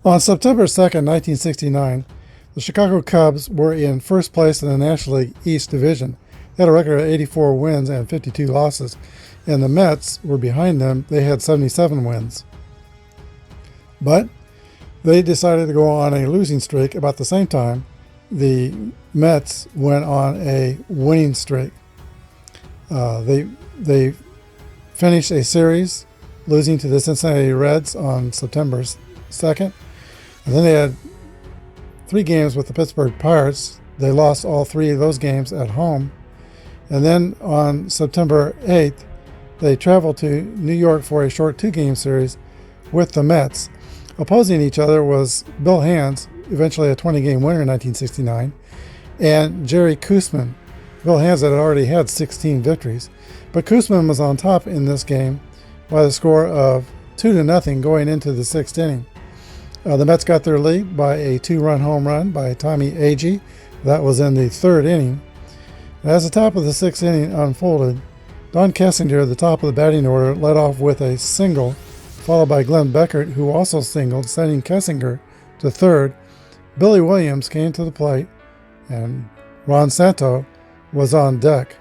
On September 2nd, 1969, the Chicago Cubs were in first place in the National League East Division. They had a record of 84 wins and 52 losses, and the Mets were behind them. They had 77 wins. But they decided to go on a losing streak about the same time the Mets went on a winning streak. They finished a series losing to the Cincinnati Reds on September 2nd. And then they had 3 games with the Pittsburgh Pirates. They lost all 3 of those games at home. And then on September 8th, they traveled to New York for a short 2-game series with the Mets. Opposing each other was Bill Hands, eventually a 20-game winner in 1969, and Jerry Koosman. Bill Hands had already had 16 victories, but Koosman was on top in this game by the score of 2-0 going into the 6th inning. The Mets got their lead by a 2-run home run by Tommy Agee. That was in the 3rd inning. As the top of the 6th inning unfolded, Don Kessinger, the top of the batting order, led off with a single, followed by Glenn Beckert, who also singled, sending Kessinger to 3rd. Billy Williams came to the plate, and Ron Santo was on deck.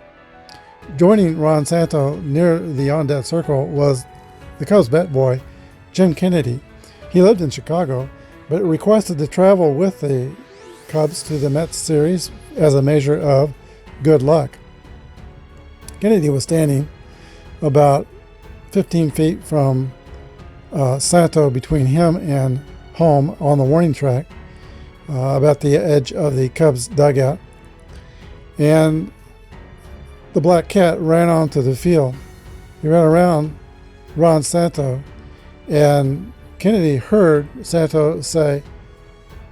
Joining Ron Santo near the on-deck circle was the Cubs bat boy, Jim Kennedy. He lived in Chicago, but requested to travel with the Cubs to the Mets series as a measure of good luck. Kennedy was standing about 15 feet from Santo, between him and home on the warning track, about the edge of the Cubs dugout. And the Black Cat ran onto the field. He ran around Ron Santo, and Kennedy heard Santo say,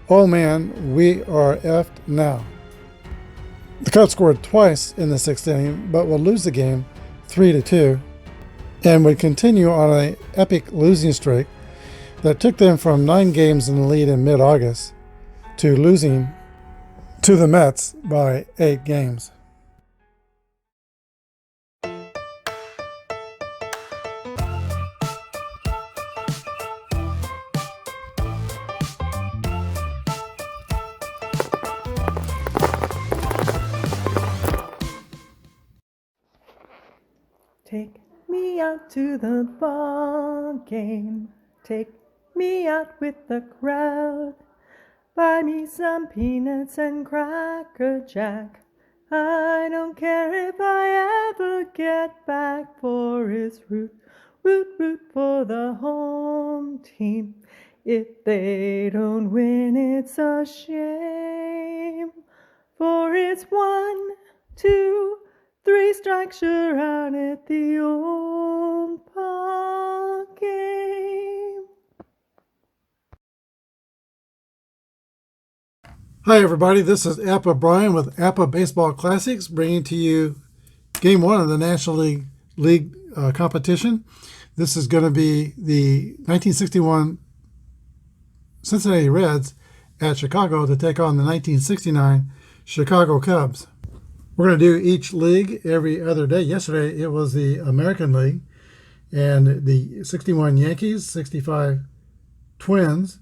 "Oh man, we are effed now." The Cubs scored twice in the 6th inning, but would lose the game 3-2, and would continue on an epic losing streak that took them from 9 games in the lead in mid-August to losing to the Mets by 8 games. Take me out to the ball game. Take me out with the crowd. Buy me some peanuts and Cracker Jack. I don't care if I ever get back, for it's root, root, root for the home team. If they don't win, it's a shame, for it's 1, 2, 3 strikes, you're out at the old ball game. Hi everybody, this is Apba Brian with Apba Baseball Classics, bringing to you Game 1 of the National League competition. This is going to be the 1961 Cincinnati Reds at Chicago to take on the 1969 Chicago Cubs. We're going to do each league every other day. Yesterday it was the American League, and the 61 Yankees, 65 Twins,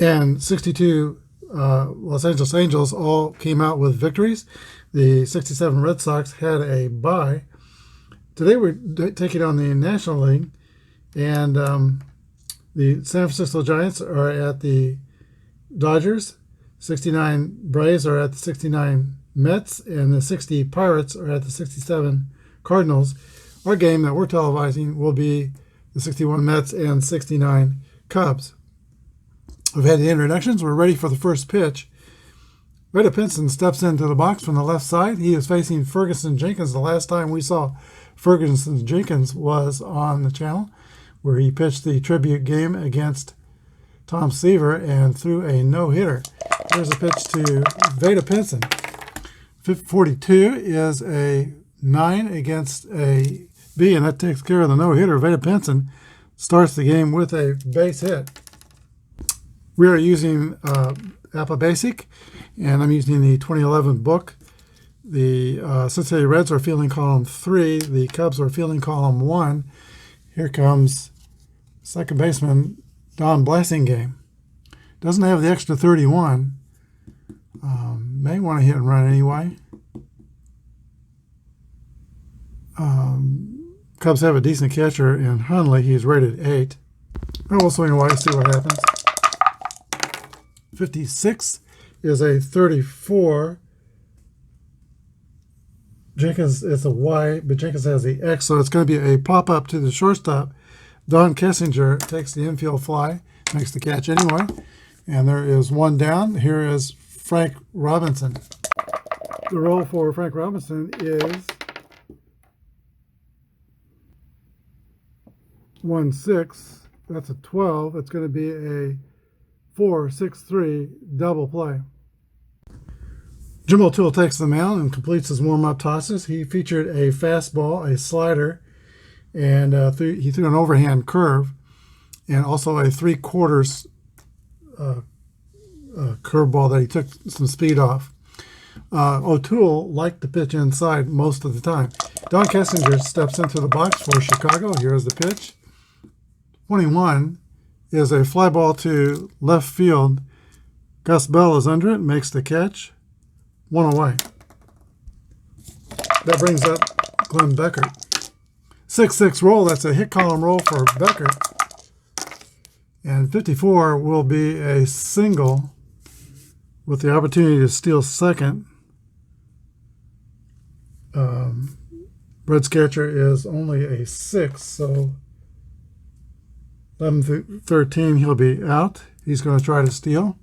and 62 Los Angeles Angels all came out with victories. The 67 Red Sox had a bye. Today we're taking on the National League, and the San Francisco Giants are at the Dodgers. 69 Braves are at the 69 Mets, and the 60 Pirates are at the 67 Cardinals. Our game that we're televising will be the 61 Mets and 69 Cubs. We've had the introductions. We're ready for the first pitch. Veda Pinson steps into the box from the left side. He is facing Ferguson Jenkins. The last time we saw Ferguson Jenkins was on the channel, where he pitched the tribute game against Tom Seaver and threw a no-hitter. Here's a pitch to Veda Pinson. 42 is a 9 against a B, and that takes care of the no-hitter. Veda Pinson starts the game with a base hit. We are using Apba Basic, and I'm using the 2011 book. The Cincinnati Reds are fielding column 3. The Cubs are fielding column 1. Here comes second baseman Don Blessing game. Doesn't have the extra 31. May want to hit and run anyway. Cubs have a decent catcher in Hundley. He's rated 8. I will swing away, see what happens. 56 is a 34. Jenkins is a Y, but Jenkins has the X, so it's going to be a pop-up to the shortstop. Don Kessinger takes the infield fly, makes the catch anyway. And there is one down. Here is Frank Robinson. The roll for Frank Robinson is 1-6. That's a 12. It's going to be a 4-6-3 double play. Jim O'Toole takes the mound and completes his warm-up tosses. He featured a fastball, a slider, and he threw an overhand curve, and also a 3/4 curveball that he took some speed off. O'Toole liked to pitch inside most of the time. Don Kessinger steps into the box for Chicago. Here's the pitch. 21 is a fly ball to left field. Gus Bell is under it, makes the catch. 1 away. That brings up Glenn Beckert. 6-6 roll. That's a hit column roll for Beckert. And 54 will be a single with the opportunity to steal second. Reds catcher is only a 6, so 11-13 he'll be out. He's going to try to steal.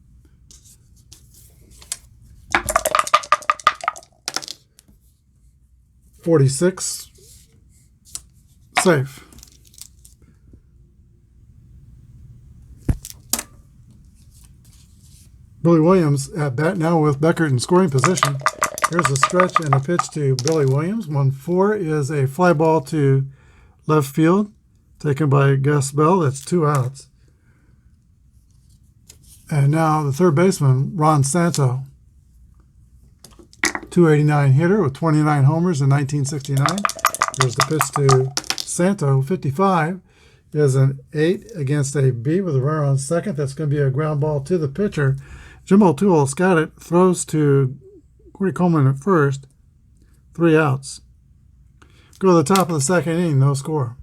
.46 safe. Billy Williams at bat now with Beckert in scoring position. Here's a stretch and a pitch to Billy Williams. 1-4 is a fly ball to left field, taken by Gus Bell. That's 2 outs. And now the third baseman, Ron Santo. .289 hitter with 29 homers in 1969. Here's the pitch to Santo. 55 is an 8 against a B with a runner on second. That's going to be a ground ball to the pitcher. Jim O'Toole got it, throws to Corey Coleman at first. 3 outs. Go to the top of the second inning, no score.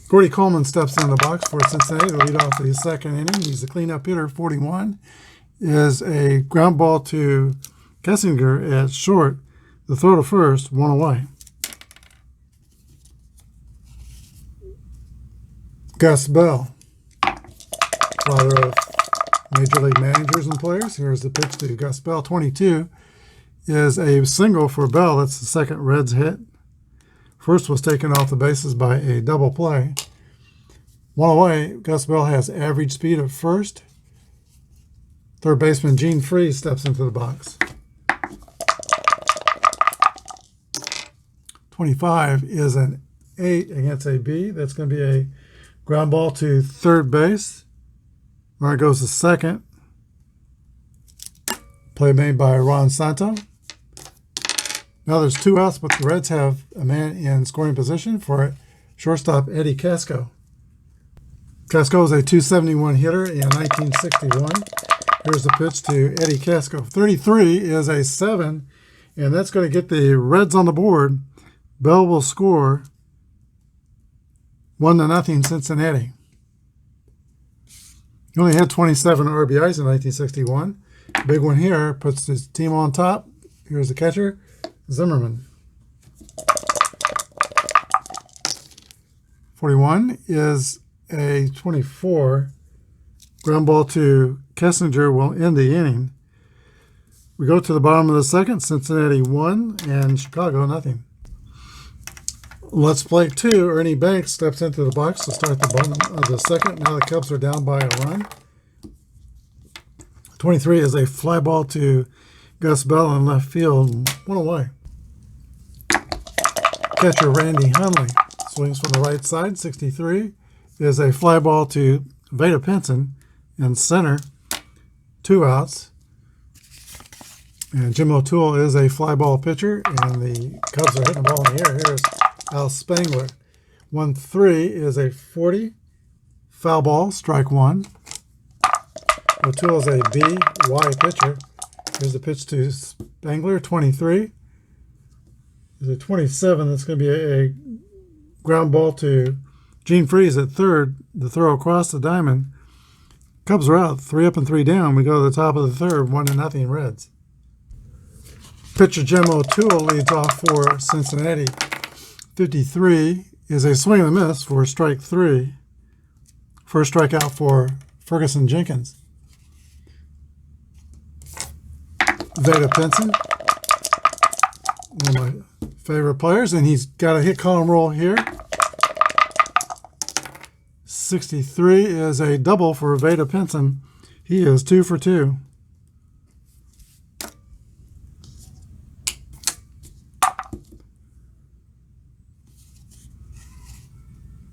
Corey Coleman steps in the box for Cincinnati to lead off the second inning. He's a cleanup hitter. 41 is a ground ball to Kessinger at short. The throw to first, 1 away. Gus Bell, father of Major League managers and players. Here's the pitch to Gus Bell. 22 is a single for Bell. That's the second Reds hit. First was taken off the bases by a double play. 1 away. Gus Bell has average speed at first. Third baseman Gene Freese steps into the box. 25 is an 8 against a B. That's going to be a ground ball to third base. Runner goes to second. Play made by Ron Santo. Now there's 2 outs, but the Reds have a man in scoring position for shortstop Eddie Casco. Casco is a .271 hitter in 1961. Here's the pitch to Eddie Casco. 33 is a 7, and that's going to get the Reds on the board. Bell will score 1-0 Cincinnati. He only had 27 RBIs in 1961. Big one here, puts his team on top. Here's the catcher, Zimmerman. 41 is a 24. Ground ball to Kessinger will end the inning. We go to the bottom of the second. Cincinnati 1 and Chicago 0. Let's play 2. Ernie Banks steps into the box to start the bottom of the second. Now the Cubs are down by a run. 23 is a fly ball to Gus Bell in left field. 1 away. Catcher Randy Hundley swings from the right side. 63 is a fly ball to Vada Pinson in center. 2 outs. And Jim O'Toole is a fly ball pitcher, and the Cubs are hitting the ball in the air. Here's Al Spangler. 1-3 is a 40. foul ball, strike one. O'Toole is a B-Y pitcher. Here's the pitch to Spangler, 23. There's a 27 that's going to be a ground ball to Gene Freeze at third. The throw across the diamond. Cubs are out, 3 up and 3 down. We go to the top of the third, 1-0 Reds. Pitcher Jim O'Toole leads off for Cincinnati. 53 is a swing and a miss for strike 3. First strikeout for Ferguson Jenkins. Veda Pinson, one of my favorite players, and he's got a hit column roll here. 63 is a double for Veda Pinson. He is 2 for 2.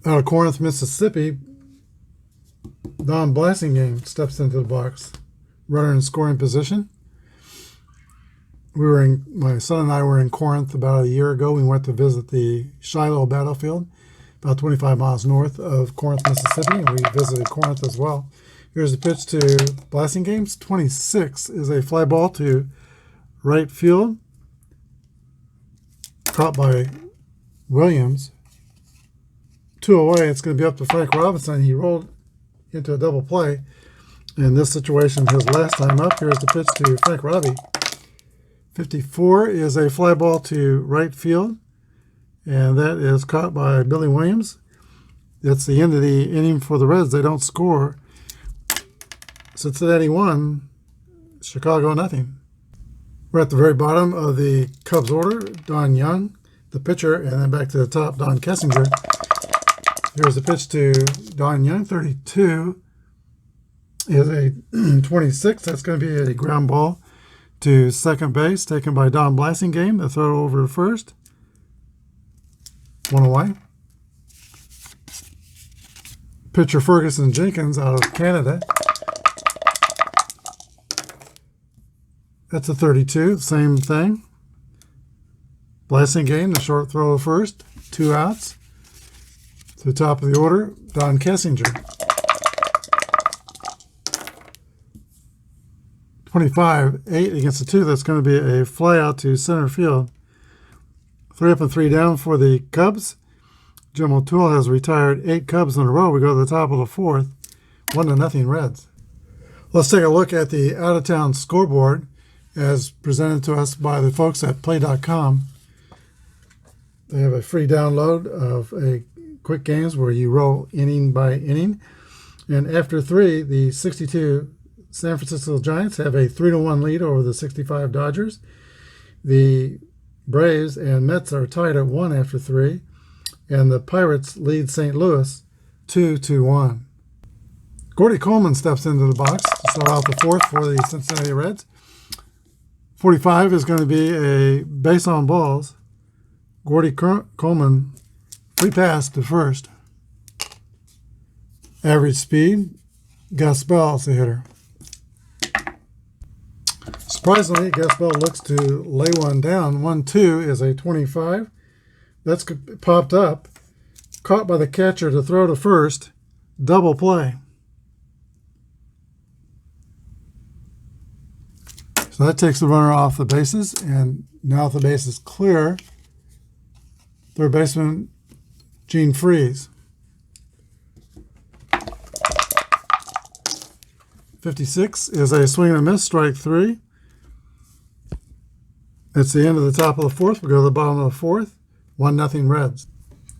Out of Corinth, Mississippi, Don Blasingame steps into the box. Runner in scoring position. My son and I were in Corinth about a year ago. We went to visit the Shiloh battlefield, about 25 miles north of Corinth, Mississippi, and we visited Corinth as well. Here's the pitch to Blasingame's 26 is a fly ball to right field, caught by Williams. 2 away, it's going to be up to Frank Robinson. He rolled into a double play. In this situation, his last time up, here's the pitch to Frank Robbie. 54 is a fly ball to right field, and that is caught by Billy Williams. That's the end of the inning for the Reds. They don't score. Cincinnati 1, Chicago nothing. We're at the very bottom of the Cubs order. Don Young, the pitcher, and then back to the top, Don Kessinger. Here's the pitch to Don Young, 32 is a 26. That's going to be a ground ball to second base, taken by Don Blasingame. The throw over to first. 1 away. Pitcher Ferguson Jenkins out of Canada. That's a 32. Same thing. Blasingame, the short throw to first. 2 outs. To the top of the order, Don Kessinger. 25, 8 against the 2. That's going to be a fly out to center field. 3 up and 3 down for the Cubs. Jim O'Toole has retired 8 Cubs in a row. We go to the top of the 4th. 1-0 Reds. Let's take a look at the out-of-town scoreboard as presented to us by the folks at play.com. They have a free download of a quick games where you roll inning by inning. And after 3, the 62 San Francisco Giants have a 3-1 lead over the 65 Dodgers. The Braves and Mets are tied at 1 after 3. And the Pirates lead St. Louis 2-1. Gordy Coleman steps into the box to start out the 4th for the Cincinnati Reds. 45 is going to be a base on balls. Gordy Coleman, free pass to first. Average speed, Gus Bell's the hitter. Surprisingly, Gus Bell looks to lay one down. 1-2 is a 25. That's popped up. Caught by the catcher to throw to first. Double play. So that takes the runner off the bases, and now the base is clear. Third baseman Gene Freeze. 56 is a swing and a miss, strike 3. It's the end of the top of the 4th. We go to the bottom of the 4th. 1-0 Reds.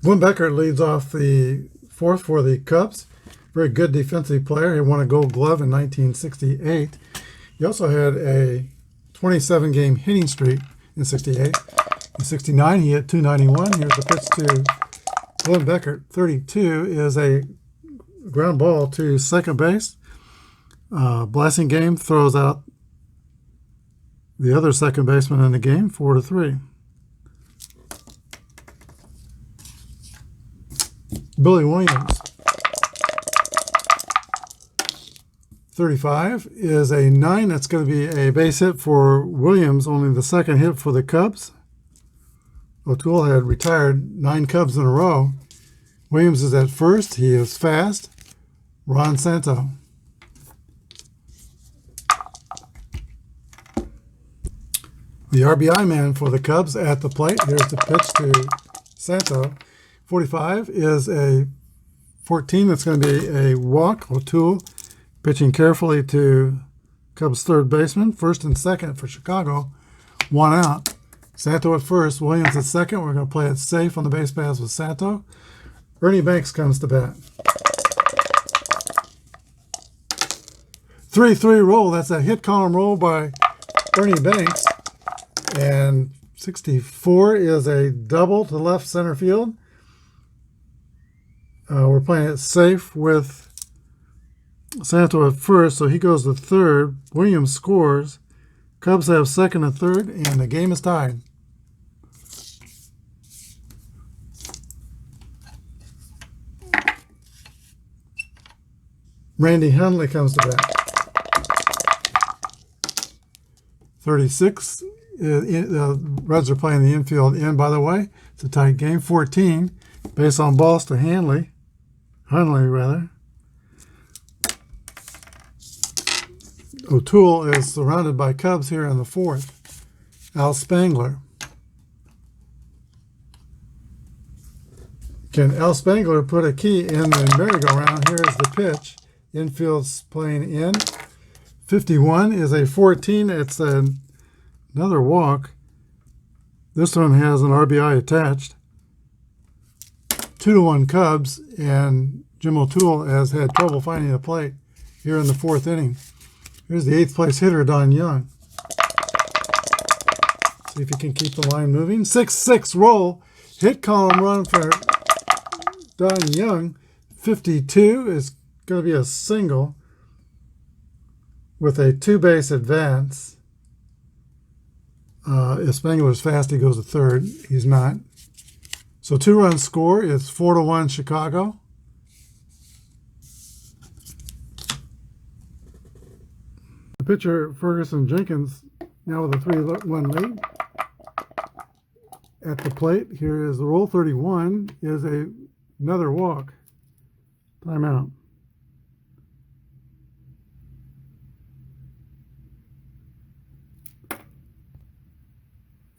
Glenn Beckert leads off the 4th for the Cubs. Very good defensive player. He won a Gold Glove in 1968. He also had a 27-game hitting streak in 68. In 69, he hit 291. Here's the pitch to Glenn Beckert. 32 is a ground ball to second base. Blasingame throws out the other second baseman in the game, 4-3. Billy Williams. 35 is a 9. That's going to be a base hit for Williams, only the second hit for the Cubs. O'Toole had retired 9 Cubs in a row. Williams is at first. He is fast. Ron Santo. The RBI man for the Cubs at the plate. Here's the pitch to Santo. 45 is a 14. That's going to be a walk. O'Toole pitching carefully to Cubs third baseman. First and second for Chicago. 1 out. Santo at first. Williams at second. We're going to play it safe on the base paths with Santo. Ernie Banks comes to bat. 3-3 roll. That's a hit column roll by Ernie Banks. And 64 is a double to left center field. We're playing it safe with Santo at first, so he goes to third. Williams scores. Cubs have second and third, and the game is tied. Randy Hundley comes to bat. 36. The Reds are playing the infield in, by the way. It's a tight game. 14. Base on balls to Hundley, rather. O'Toole is surrounded by Cubs here in the fourth. Al Spangler. Can Al Spangler put a key in the merry-go-round? Here is the pitch. Infield's playing in. 51 is a 14. It's another walk. This one has an RBI attached. 2-1 Cubs, and Jim O'Toole has had trouble finding a plate here in the fourth inning. Here's the 8th place hitter, Don Young. See if he can keep the line moving. 6-6 roll. Hit column run for Don Young. 52 is going to be a single with a 2-base advance. If Spangler's fast, he goes to third. He's not. So 2-run score is 4-1 Chicago. The pitcher, Ferguson Jenkins, now with a 3-1 lead. At the plate, here is the roll. 31 is another walk. Timeout.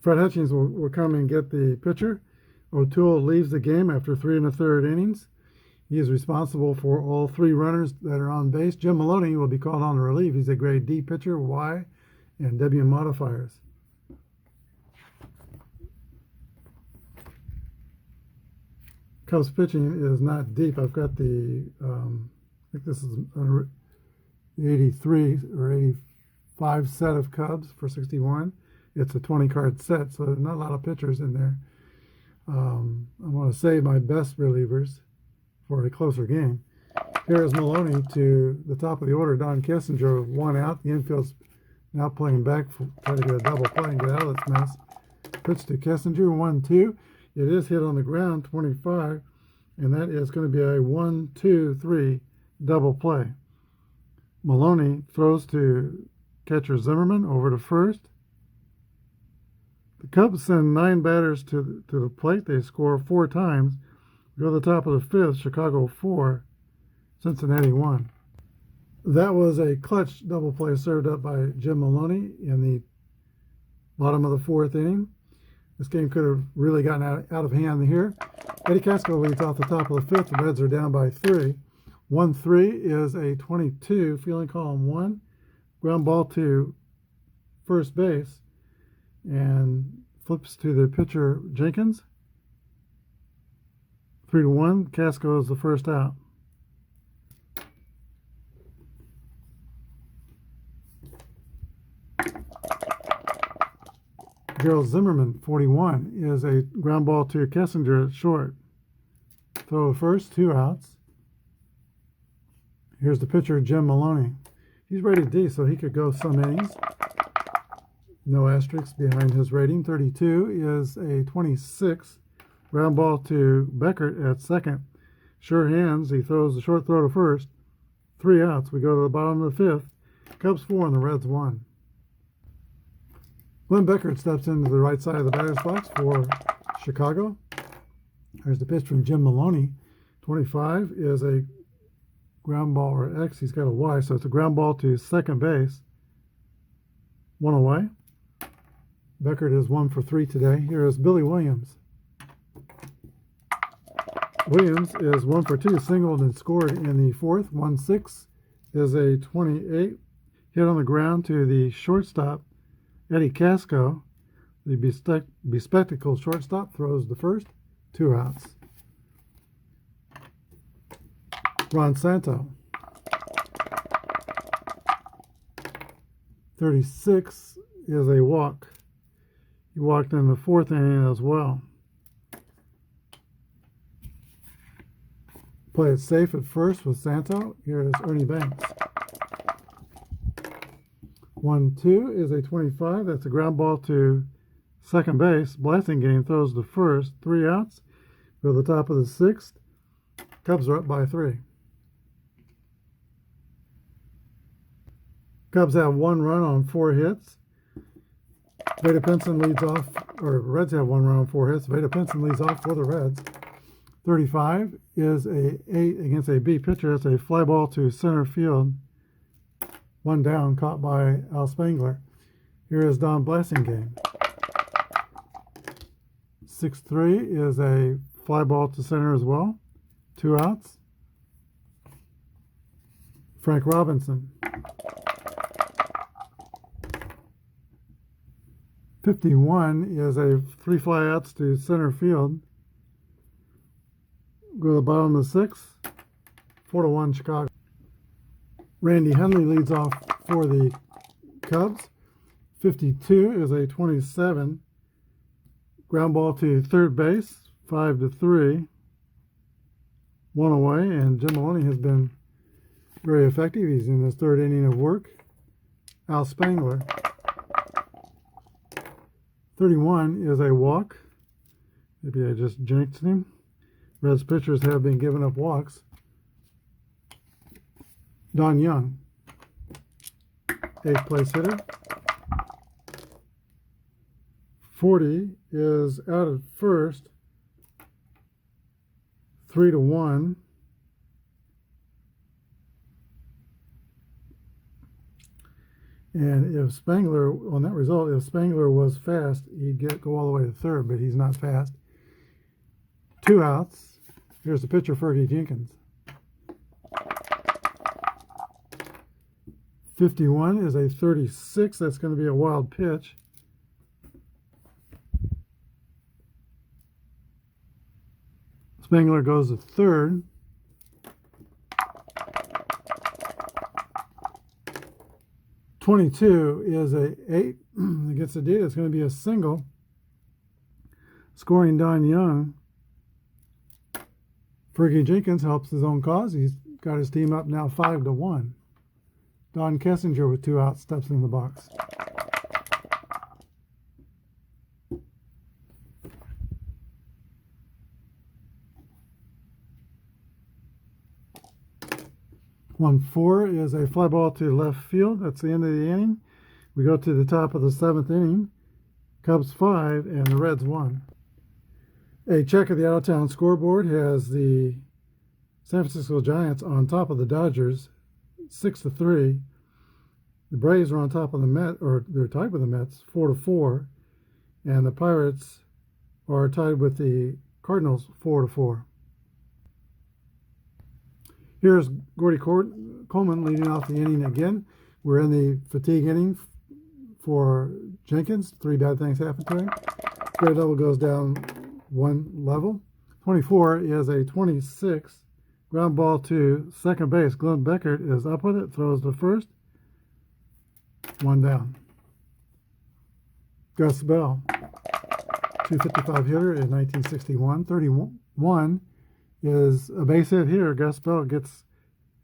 Fred Hutchings will come and get the pitcher. O'Toole leaves the game after 3 1/3 innings. He is responsible for all 3 runners that are on base. Jim Maloney will be called on to relieve. He's a grade D pitcher, Y, and W modifiers. Cubs pitching is not deep. I've got the, I think this is the 83 or 85 set of Cubs for 61. It's a 20-card set, so there's not a lot of pitchers in there. I want to save my best relievers for a closer game. Here is Maloney to the top of the order. Don Kissinger, 1 out. The infield's now playing back, try to get a double play and get out of this mess. Pitch to Kissinger, 1-2. It is hit on the ground, 25, and that is going to be a 1-2-3 double play. Maloney throws to catcher Zimmerman over to first. The Cubs send 9 batters to the plate. They score 4 times. Go to the top of the 5th. Chicago 4, Cincinnati 1. That was a clutch double play served up by Jim Maloney in the bottom of the 4th inning. This game could have really gotten out of hand here. Eddie Casco leads off the top of the 5th. The Reds are down by 3. 1-3 is a 22, fielding column 1. Ground ball to first base. And flips to the pitcher Jenkins. 3-1. Casco is the first out. Gerald Zimmerman, 41, is a ground ball to Kissinger at short. Throw to first, 2 outs. Here's the pitcher Jim Maloney. He's rated D, so he could go some innings. No asterisks behind his rating. 32 is a 26. Ground ball to Beckert at second. Sure hands. He throws the short throw to first. 3 outs. We go to the bottom of the 5th. Cubs 4 and the Reds 1. Glenn Beckert steps into the right side of the batter's box for Chicago. There's the pitch from Jim Maloney. 25 is a ground ball or X. He's got a Y, so it's a ground ball to second base. 1 away. Beckert is 1 for 3 today. Here is Billy Williams. Williams is 1 for 2, singled and scored in the fourth. 1-6 is a 28 hit on the ground to the shortstop, Eddie Casco. The bespectacled shortstop throws the first. 2 outs. Ron Santo. 36 is a walk. He walked in the fourth inning as well. Play it safe at first with Santo. Here is Ernie Banks. 1-2 is a 25. That's a ground ball to second base. Blasingame throws the first. 3 outs. Go to the top of the sixth. Cubs are up by 3. Cubs have 1 run on 4 hits. Veda Pinson leads off, or Reds have 1 run on 4 hits. Veda Pinson leads off for the Reds. 35 is a 8 against a B pitcher. It's a fly ball to center field. 1 down, caught by Al Spangler. Here is Don Blasingame. 6-3 is a fly ball to center as well. 2 outs. Frank Robinson. 51 is a 3 flyouts to center field. Go to the bottom of the 6th. 4-1 Chicago. Randy Hundley leads off for the Cubs. 52 is a 27. Ground ball to third base. 5-3. 1 away, and Jim Maloney has been very effective. He's in his 3rd inning of work. Al Spangler. 31 is a walk. Maybe I just jinxed him. Reds pitchers have been giving up walks. Don Young, 8th place hitter. 40 is out at first. 3-1. And if Spangler, on that result, if Spangler was fast, he'd go all the way to third, but he's not fast. 2 outs. Here's the pitcher, Fergie Jenkins. 51 is a 36. That's going to be a wild pitch. Spangler goes to third. 22 is a 8. It gets a D. It's going to be a single. Scoring Don Young. Fergie Jenkins helps his own cause. He's got his team up now 5-1. Don Kessinger with 2 outs steps in the box. One 4 is a fly ball to left field. That's the end of the inning. We go to the top of the 7th inning. Cubs 5 and the Reds 1. A check of the out-of-town scoreboard has the San Francisco Giants on top of the Dodgers, 6-3. The Braves are on top of the Mets, or they're tied with the Mets, 4-4. And the Pirates are tied with the Cardinals, 4-4. Here's Gordy Coleman leading off the inning again. We're in the fatigue inning for Jenkins. 3 bad things happened to him. Grade level goes down 1 level. 24 is a 26. Ground ball to second base. Glenn Beckert is up with it. Throws to first. 1 down. Gus Bell, 255 hitter in 1961. 31 is a base hit here. Gus Bell gets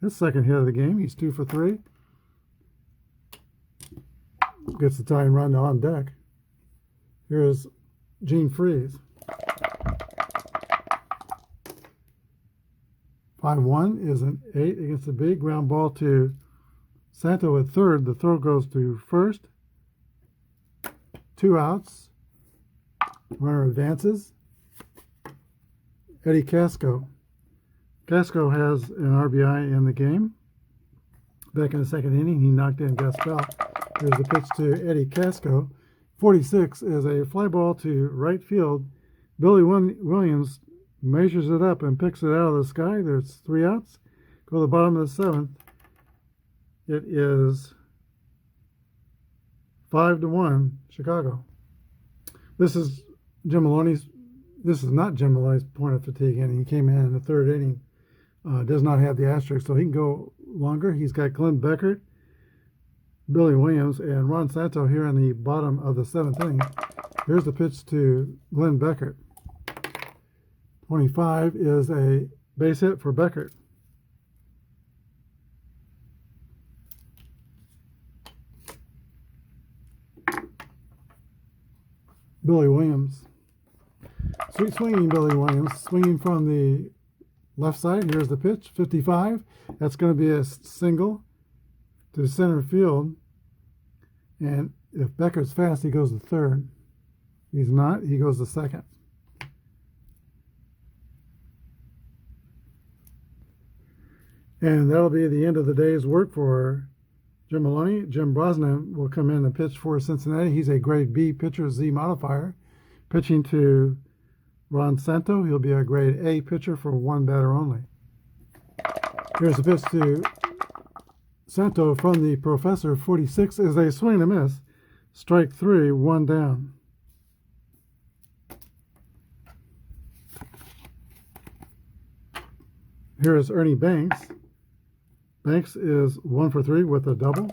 his 2nd hit of the game. He's 2 for 3. Gets the tying run on deck. Here's Gene Freeze. 5-1 is an 8 against the big. Ground ball to Santo at third. The throw goes to first. 2 outs. Runner advances. Eddie Casco. Casco has an RBI in the game. Back in the second inning, he knocked in Gus Bell. Here's the pitch to Eddie Casco. 46 is a fly ball to right field. Billy Williams measures it up and picks it out of the sky. There's 3 outs. Go to the bottom of the 7th. It is 5-1 Chicago. This is not Jim Maloney's point of fatigue inning. He came in the 3rd inning. Does not have the asterisk, so he can go longer. He's got Glenn Beckert, Billy Williams, and Ron Santo here in the bottom of the 7th inning. Here's the pitch to Glenn Beckert. 25 is a base hit for Beckert. Billy Williams. Sweet swinging Billy Williams, swinging from the left side. Here's the pitch, 55. That's going to be a single to center field. And if Becker's fast, he goes to 3rd. He's not, he goes to 2nd. And that'll be the end of the day's work for Jim Maloney. Jim Brosnan will come in and pitch for Cincinnati. He's a grade B pitcher, Z modifier. Pitching to Ron Santo, he'll be a grade A pitcher for 1 batter only. Here's the pitch to Santo from the Professor. 46 is a swing and a miss. Strike 3, 1 down. Here is Ernie Banks. Banks is 1 for 3 with a double.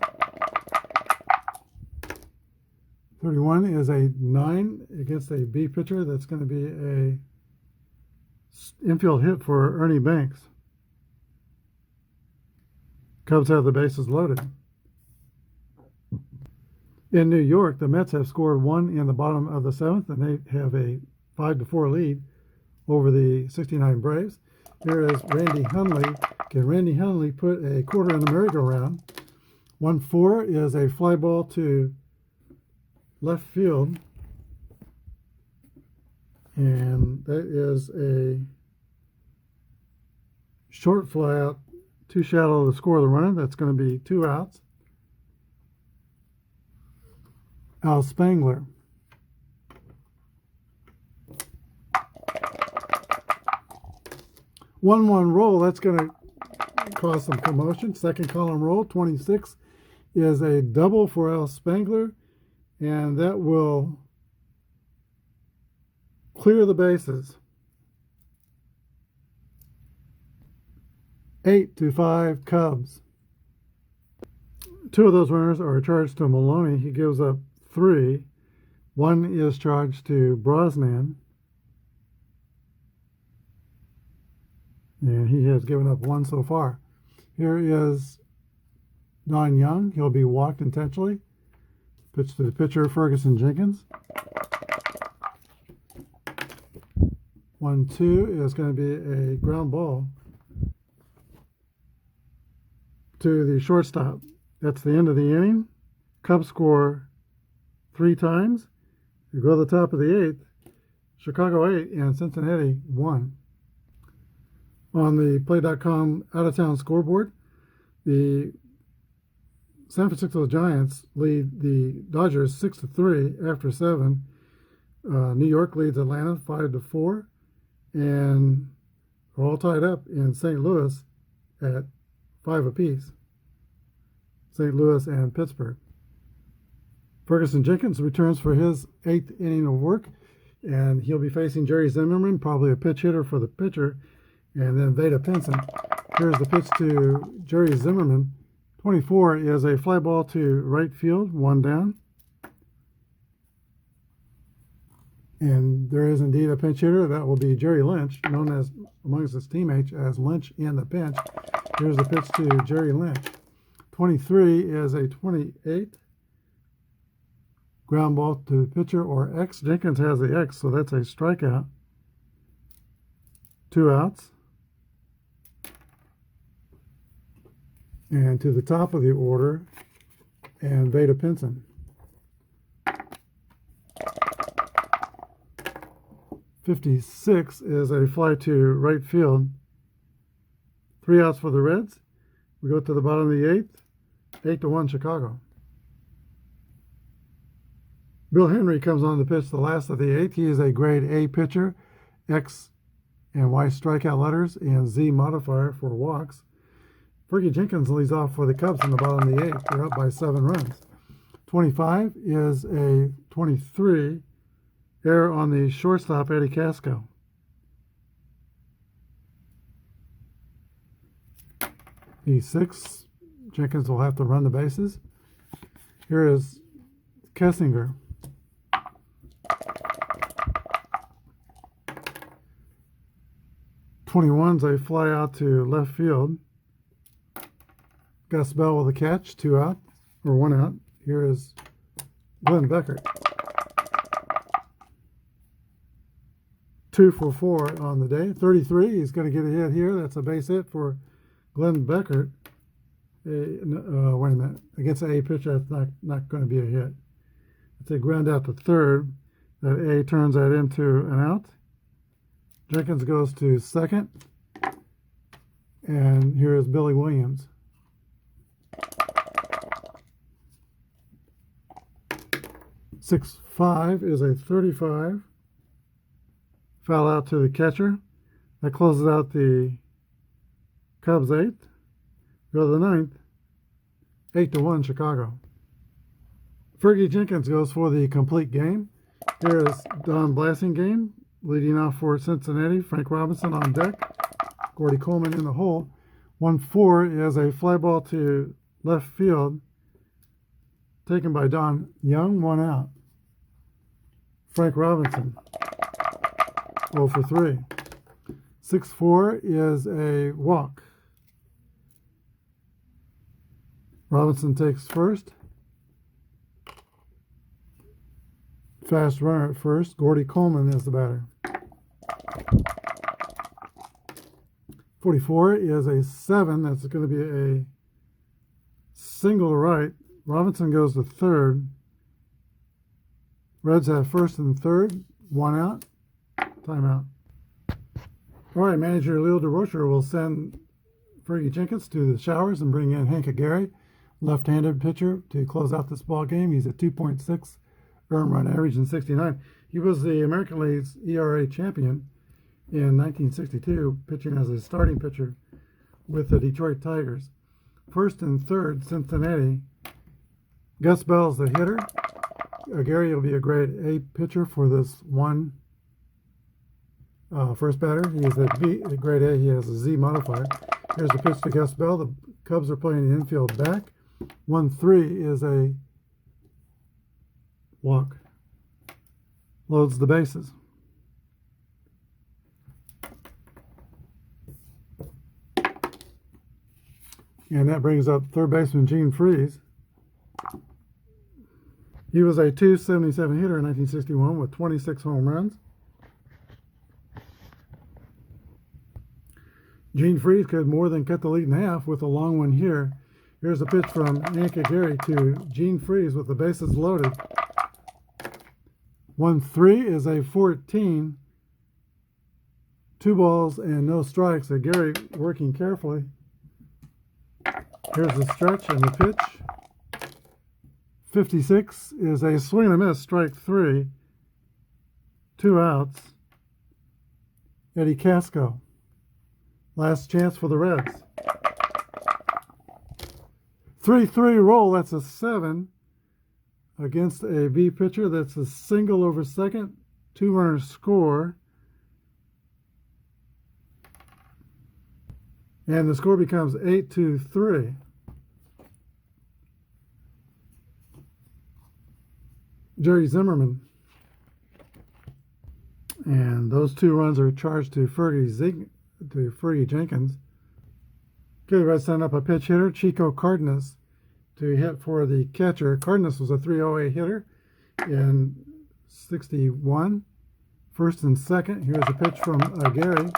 31 is a 9 against a B pitcher. That's going to be a infield hit for Ernie Banks. Cubs have the bases loaded. In New York, the Mets have scored 1 in the bottom of the 7th, and they have a 5-4 lead over the 69 Braves. Here is Randy Hundley. Can Randy Hundley put a quarter in the merry-go-round? 1-4 is a fly ball to left field, and that is a short fly out, too shallow to score the runner. That's going to be 2 outs. Al Spangler. One roll, that's going to cause some commotion. Second column roll, 26 is a double for Al Spangler, and that will clear the bases. 8-5 Cubs. 2 of those runners are charged to Maloney. He gives up 3. 1 is charged to Brosnan, and he has given up 1 so far. Here is Don Young. He'll be walked intentionally. Pitch to the pitcher, Ferguson Jenkins. 1-2 is going to be a ground ball to the shortstop. That's the end of the inning. Cubs score 3 times. You go to the top of the 8th. Chicago 8 and Cincinnati 1. On the Play.com out-of-town scoreboard, the San Francisco Giants lead the Dodgers 6-3 after 7. New York leads Atlanta 5-4, and are all tied up in St. Louis at 5 apiece. St. Louis and Pittsburgh. Ferguson Jenkins returns for his 8th inning of work, and he'll be facing Jerry Zimmerman, probably a pitch hitter for the pitcher, and then Veda Pinson. Here's the pitch to Jerry Zimmerman. 24 is a fly ball to right field, 1 down. And there is indeed a pinch hitter. That will be Jerry Lynch, known as amongst his teammates as Lynch in the pinch. Here's the pitch to Jerry Lynch. 23 is a 28 ground ball to the pitcher or X. Jenkins has the X, so that's a strikeout. 2 outs. And to the top of the order, and Veda Pinson. 56 is a fly to right field. 3 outs for the Reds. We go to the bottom of the 8th. 8-1 Chicago. Bill Henry comes on to pitch the last of the 8th. He is a grade A pitcher, X and Y strikeout letters, and Z modifier for walks. Fergie Jenkins leads off for the Cubs in the bottom of the 8th. They're up by 7 runs. 25 is a 23 error on the shortstop, Eddie Casco. The 6, Jenkins will have to run the bases. Here is Kessinger. '21's a fly out to left field. Gus Bell with a catch, 2 out, or 1 out. Here is Glenn Beckert. 2 for 4 on the day. 33, he's going to get a hit here. That's a base hit for Glenn Beckert. Wait a minute. Against an A pitcher, that's not going to be a hit. It's a ground out to third. That A turns that into an out. Jenkins goes to second. And here is Billy Williams. .65 is a 35. Foul out to the catcher. That closes out the Cubs 8th. Go to the 9th. 8-1 Chicago. Fergie Jenkins goes for the complete game. Here is Don Blasingame leading off for Cincinnati. Frank Robinson on deck. Gordy Coleman in the hole. 1-4 is a fly ball to left field taken by Don Young. 1 out. Frank Robinson 0 for 3. 6-4 is a walk. Robinson takes first. Fast runner at first. Gordy Coleman is the batter. 44 is a 7. That's going to be a single to right. Robinson goes to third. Reds have first and third. 1 out. Timeout. All right, manager Leo DeRocher will send Fergie Jenkins to the showers and bring in Hank Aguirre, left-handed pitcher, to close out this ball game. He's at 2.6 earned run average in 69. He was the American League's ERA champion in 1962, pitching as a starting pitcher with the Detroit Tigers. First and third, Cincinnati. Gus Bell's the hitter. Aguirre will be a grade A pitcher for this one first batter. He is a grade A. He has a Z modifier. Here's the pitch to Gus Bell. The Cubs are playing the infield back. 1-3 is a walk. Loads the bases. And that brings up third baseman Gene Freese. He was a .277 hitter in 1961 with 26 home runs. Gene Freese could more than cut the lead in half with a long one here. Here's a pitch from Hank Aguirre to Gene Freese with the bases loaded. 1-3 is a 14. 2 balls and no strikes. Aguirre working carefully. Here's the stretch and the pitch. 56 is a swing and a miss, strike 3. 2 outs. Eddie Casco. Last chance for the Reds. 3-3 roll, that's a 7. Against a B pitcher, that's a single over second. 2 runners score. And the score becomes 8-3. Jerry Zimmerman. And those 2 runs are charged to Fergie Jenkins. Okay, the Reds send up a pitch hitter, Chico Cardenas, to hit for the catcher. Cardenas was a .308 hitter in 61. First and second. Here's a pitch from Aguirre.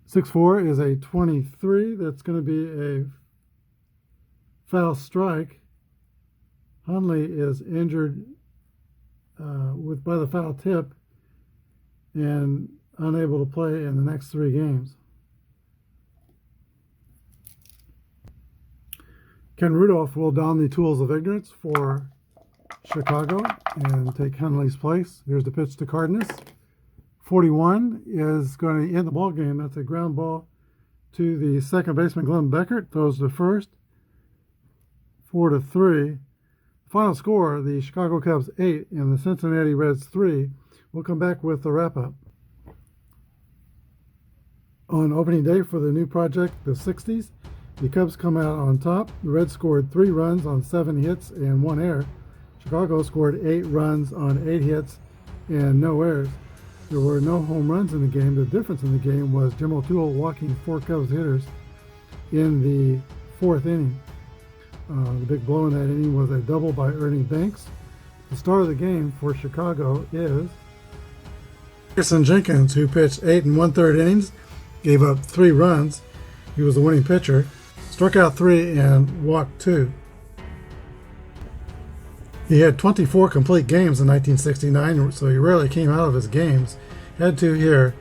6-4 is a 23. That's going to be a foul strike. Hundley is injured by the foul tip and unable to play in the next 3 games. Ken Rudolph will don the tools of ignorance for Chicago and take Henley's place. Here's the pitch to Cardenas. 41 is going to end the ball game. That's a ground ball to the second baseman, Glenn Beckert. Throws to first. 4-3. Final score, the Chicago Cubs 8 and the Cincinnati Reds 3. We'll come back with the wrap-up. On opening day for the new project, the Sixties, the Cubs come out on top. The Reds scored 3 runs on 7 hits and 1 error. Chicago scored 8 runs on 8 hits and no errors. There were no home runs in the game. The difference in the game was Jim O'Toole walking 4 Cubs hitters in the 4th inning. The big blow in that inning was a double by Ernie Banks. The star of the game for Chicago is Jenkins, who pitched 8 1/3 innings, gave up 3 runs. He was the winning pitcher, struck out 3 and walked 2. He had 24 complete games in 1969, so he rarely came out of his games. Had 2 here,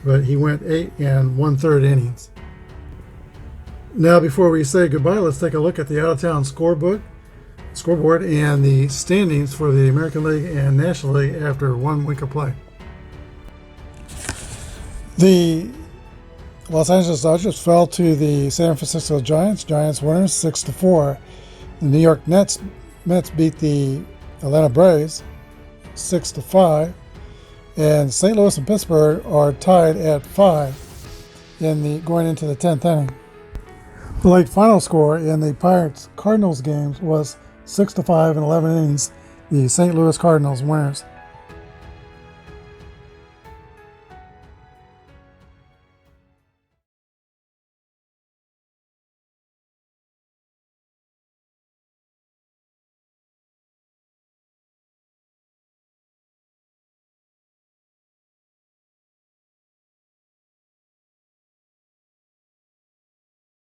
but he went 8 1/3 innings. Now, before we say goodbye, let's take a look at the out-of-town scoreboard and the standings for the American League and National League after 1 week of play. The Los Angeles Dodgers fell to the San Francisco Giants. Giants winners 6-4. The New York Mets beat the Atlanta Braves 6-5. And St. Louis and Pittsburgh are tied at 5 going into the 10th inning. The late final score in the Pirates-Cardinals games was 6-5 in 11 innings. The St. Louis Cardinals winners.